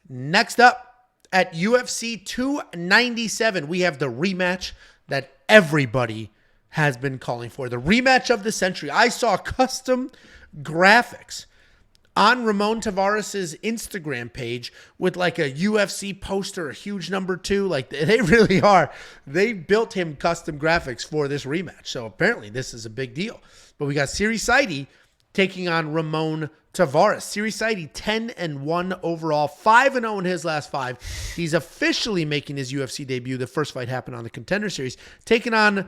Next up at UFC 297, we have the rematch that everybody has been calling for. The rematch of the century. I saw custom graphics on Ramon Taveras' Instagram page with like a UFC poster, a huge number 2. Like they really are. They built him custom graphics for this rematch. So apparently this is a big deal. But we got Serhiy Sidey taking on Ramon Taveras. Serhiy Sidey 10-1 overall, 5-0 in his last 5. He's officially making his UFC debut. The first fight happened on the Contender Series, taking on,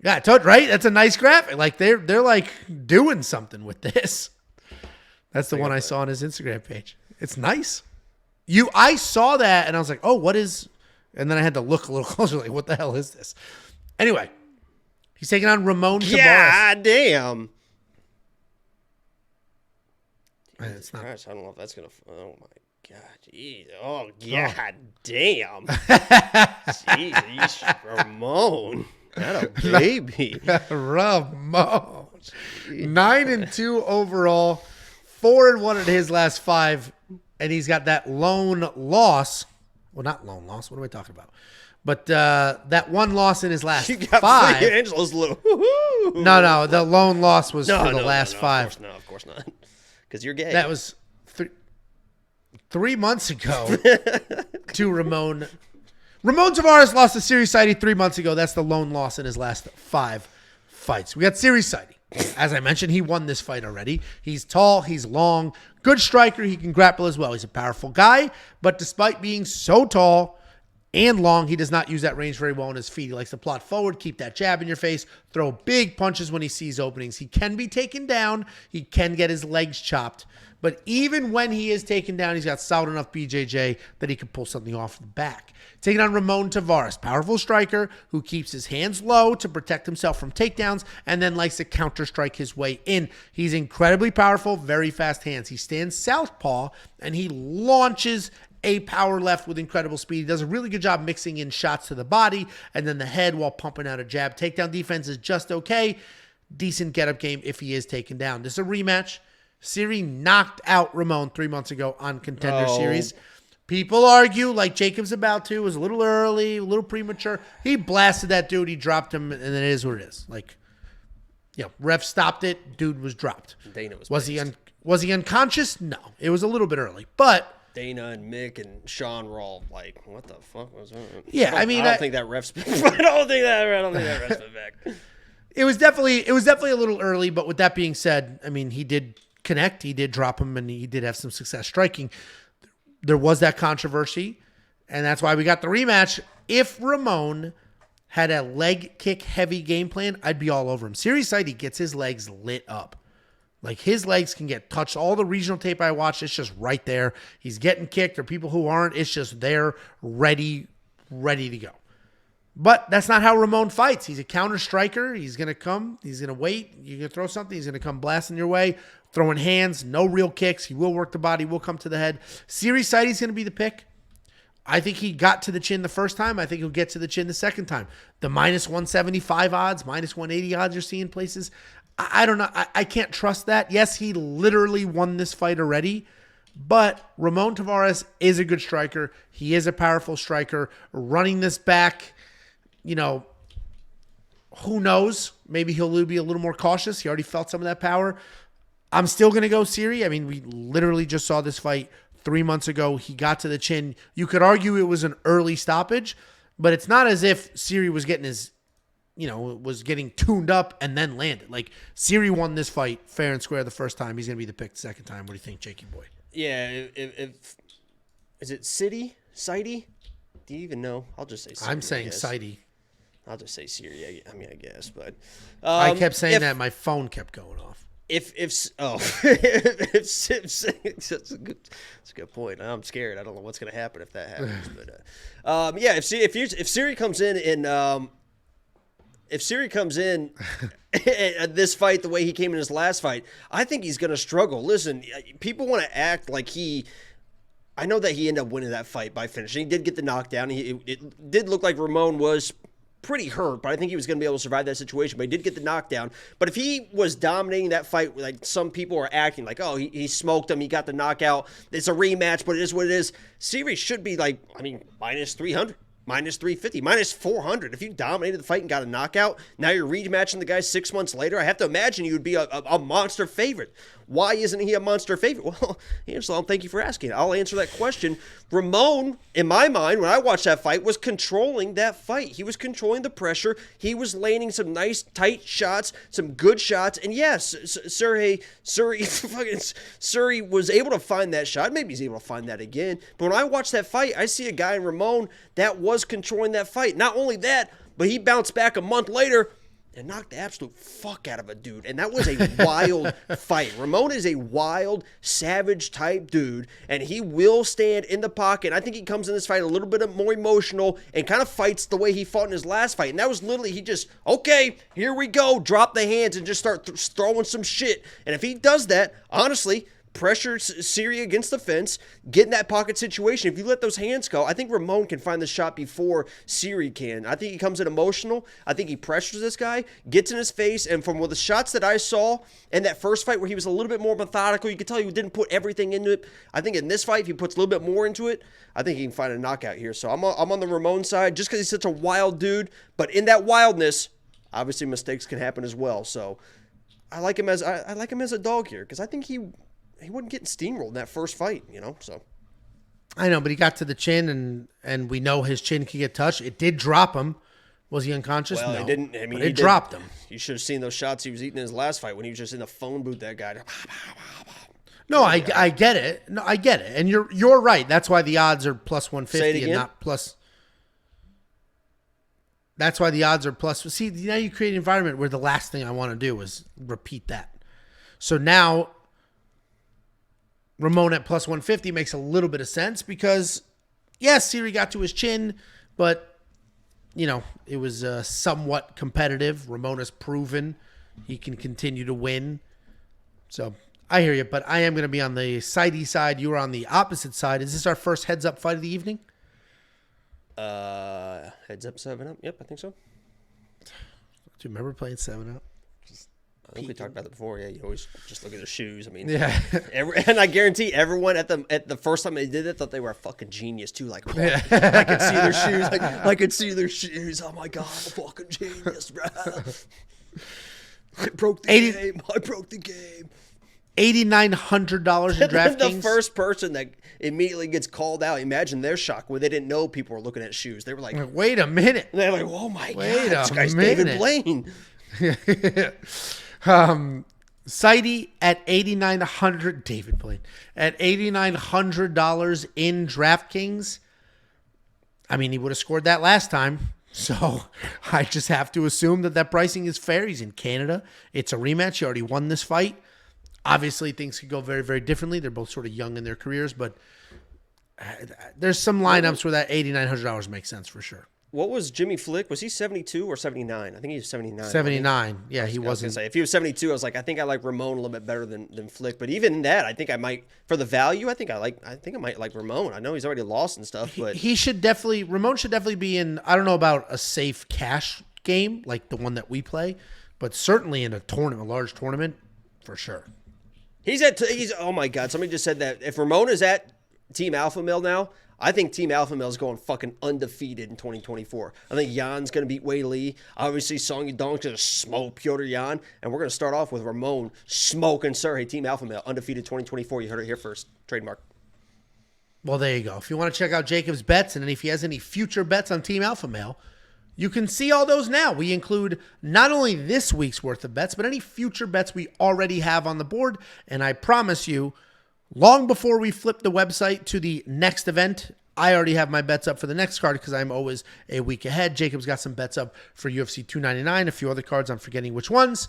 yeah, right? That's a nice graphic. Like they're like doing something with this. That's the one I saw on his Instagram page. It's nice. I saw that and I was like, oh, what is? And then I had to look a little closer. Like, what the hell is this? Anyway, he's taking on Ramon Taveras. God damn. It's not. Gosh, I don't know if that's gonna. Oh my god, jeez. Oh god damn. Jeez, Ramon. Not a baby. Ramon. 9-2 overall. 4-1 in his last 5, and he's got that lone loss. Well, not lone loss. What am I talking about? But that one loss in his last 5. Angelo's little. No. The lone loss was for the last 5. Of course not. Because you're gay. That was 3 months ago to Ramon. Ramon Taveras lost to Serhiy Sidey 3 months ago. That's the lone loss in his last 5 fights. We got Serhiy Sidey. As I mentioned, he won this fight already. He's tall, he's long, good striker. He can grapple as well. He's a powerful guy, but despite being so tall and long, he does not use that range very well on his feet. He likes to plot forward, keep that jab in your face, throw big punches when he sees openings. He can be taken down. He can get his legs chopped. But even when he is taken down, he's got solid enough BJJ that he can pull something off the back. Taking on Ramon Taveras, powerful striker who keeps his hands low to protect himself from takedowns and then likes to counter-strike his way in. He's incredibly powerful, very fast hands. He stands southpaw and he launches a power left with incredible speed. He does a really good job mixing in shots to the body and then the head while pumping out a jab. Takedown defense is just okay. Decent get-up game if he is taken down. This is a rematch. Serhiy knocked out Ramon 3 months ago on Contender Series. People argue, like Jacob's about to, it was a little early, a little premature. He blasted that dude. He dropped him, and it is what it is. Like, ref stopped it. Dude was dropped. Dana was he unconscious? No. It was a little bit early, but Dana and Mick and Sean were all like, "What the fuck was that?" Yeah, I don't think that ref's. I don't think that ref's been back. It was definitely a little early, but with that being said, I mean, he did connect. He did drop him, and he did have some success striking. There was that controversy, and that's why we got the rematch. If Ramon had a leg kick heavy game plan, I'd be all over him. Serhiy Sidey gets his legs lit up. Like his legs can get touched. All the regional tape I watched, it's just right there. He's getting kicked, or people who aren't, it's just there, ready to go. But that's not how Ramon fights. He's a counter striker. He's going to come. He's going to wait. You're going to throw something. He's going to come blasting your way, throwing hands, no real kicks. He will work the body, will come to the head. Serhiy Sidey's going to be the pick. I think he got to the chin the first time. I think he'll get to the chin the second time. The minus 175 odds, minus 180 odds you're seeing places. I don't know. I can't trust that. Yes, he literally won this fight already. But Ramon Taveras is a good striker. He is a powerful striker. Running this back, who knows? Maybe he'll be a little more cautious. He already felt some of that power. I'm still going to go Serhiy. I mean, we literally just saw this fight 3 months ago. He got to the chin. You could argue it was an early stoppage, but it's not as if Serhiy was getting was getting tuned up and then landed. Like, Serhiy won this fight fair and square the first time. He's going to be the pick the second time. What do you think, Jakey boy? Yeah, is it Sidey? Do you even know? I'll just say Serhiy. I'm saying Sidey. I'll just say Serhiy. I guess, but I kept saying that. My phone kept going off. That's a good point. I'm scared. I don't know what's going to happen if that happens. But if Serhiy comes in and if Serhiy comes in at this fight the way he came in his last fight, I think he's going to struggle. Listen, people want to act like I know that he ended up winning that fight by finishing. He did get the knockdown. It did look like Ramon was pretty hurt, but I think he was going to be able to survive that situation. But he did get the knockdown. But if he was dominating that fight, like some people are acting like, oh, he smoked him, he got the knockout, it's a rematch, but it is what it is. Series should be like, I mean, minus 300. Minus 350, minus 400. If you dominated the fight and got a knockout, now you're rematching the guy 6 months later. I have to imagine you would be a monster favorite. Why isn't he a monster favorite? Well, Angelo, thank you for asking. I'll answer that question. Ramon, in my mind, when I watched that fight, was controlling that fight. He was controlling the pressure. He was landing some nice, tight shots, some good shots. And yes, Serhiy was able to find that shot. Maybe he's able to find that again. But when I watched that fight, I see a guy in Ramon that was controlling that fight. Not only that, but he bounced back a month later and knocked the absolute fuck out of a dude. And that was a wild fight. Ramon is a wild, savage type dude, and he will stand in the pocket. I think he comes in this fight a little bit more emotional and kind of fights the way he fought in his last fight. And that was literally, he just, okay, here we go, drop the hands and just start throwing some shit. And if he does that, honestly, pressure Serhiy against the fence, get in that pocket situation. If you let those hands go, I think Ramon can find the shot before Serhiy can. I think he comes in emotional. I think he pressures this guy, gets in his face, and from the shots that I saw in that first fight where he was a little bit more methodical, you could tell he didn't put everything into it. I think in this fight, if he puts a little bit more into it, I think he can find a knockout here. So I'm on the Ramon side just because he's such a wild dude. But in that wildness, obviously mistakes can happen as well. So I like him as a dog here because I think he wasn't getting steamrolled in that first fight, so. I know, but he got to the chin, and we know his chin can get touched. It did drop him. Was he unconscious? Well, no. It didn't. I mean, it dropped him. You should have seen those shots he was eating in his last fight when he was just in the phone booth, that guy. No, I get it. No, I get it. And you're right. That's why the odds are plus 150 and not plus. That's why the odds are plus. See, now you create an environment where the last thing I want to do is repeat that. So now Ramon at plus 150 makes a little bit of sense because, yes, Serhiy got to his chin, but, it was somewhat competitive. Ramon has proven he can continue to win. So I hear you, but I am going to be on the Sidey side. You are on the opposite side. Is this our first heads-up fight of the evening? Heads up, 7-up. Yep, I think so. Do you remember playing 7-up? I think we talked about that before. Yeah, you always just look at their shoes. I mean, yeah. And I guarantee everyone at the first time they did it thought they were a fucking genius too. Like, oh, I could see their shoes. I could see their shoes. Oh my god, I'm a fucking genius, bro. I broke the game. I broke the game. $8,900 in DraftKings. The first person that immediately gets called out, imagine their shock when they didn't know people were looking at shoes. They were like, wait a minute. They're like, oh my god, this guy's David Blaine. Sidey at $8,900. David Blaine at $8,900 in DraftKings. I mean, he would have scored that last time. So I just have to assume that pricing is fair. He's in Canada. It's a rematch. He already won this fight. Obviously, things could go very, very differently. They're both sort of young in their careers, but there's some lineups where that $8,900 makes sense for sure. What was Jimmy Flick? Was he 72 or 79? I think he was 79. 79. Yeah, he wasn't. If he was 72, I was like, I think I like Ramon a little bit better than Flick. But even that, I think I might, for the value, I think I might like Ramon. I know he's already lost and stuff, but Ramon should definitely be in, I don't know about a safe cash game like the one that we play, but certainly in a large tournament, for sure. He's oh my God, somebody just said that if Ramon is at Team Alpha Male now, I think Team Alpha Male is going fucking undefeated in 2024. I think Jan's going to beat Wei Lee. Obviously, Song Yudong's going to smoke Piotr Jan. And we're going to start off with Ramon smoking Serhiy, Team Alpha Male, undefeated 2024. You heard it here first. Trademark. Well, there you go. If you want to check out Jacob's bets, and if he has any future bets on Team Alpha Male, you can see all those now. We include not only this week's worth of bets, but any future bets we already have on the board. And I promise you, long before we flip the website to the next event, I already have my bets up for the next card because I'm always a week ahead. Jacob's got some bets up for UFC 299, a few other cards. I'm forgetting which ones.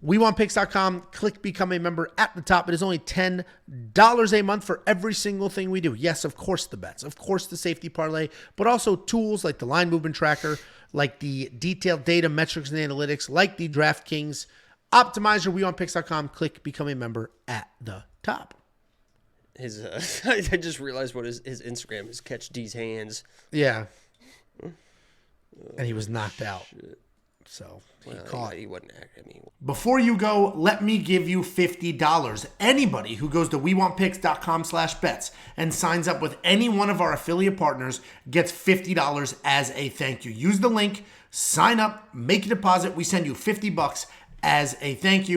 WeWantPicks.com. Click Become a Member at the top. It is only $10 a month for every single thing we do. Yes, of course, the bets. Of course, the safety parlay. But also tools like the line movement tracker, like the detailed data, metrics, and analytics, like the DraftKings Optimizer. WeWantPicks.com. Click Become a Member at the top. I just realized what his Instagram is. Catch D's hands. Yeah. and he was knocked out. So he caught. He wasn't. Before you go, let me give you $50. Anybody who goes to wewantpicks.com/bets and signs up with any one of our affiliate partners gets $50 as a thank you. Use the link, sign up, make a deposit. We send you $50 as a thank you.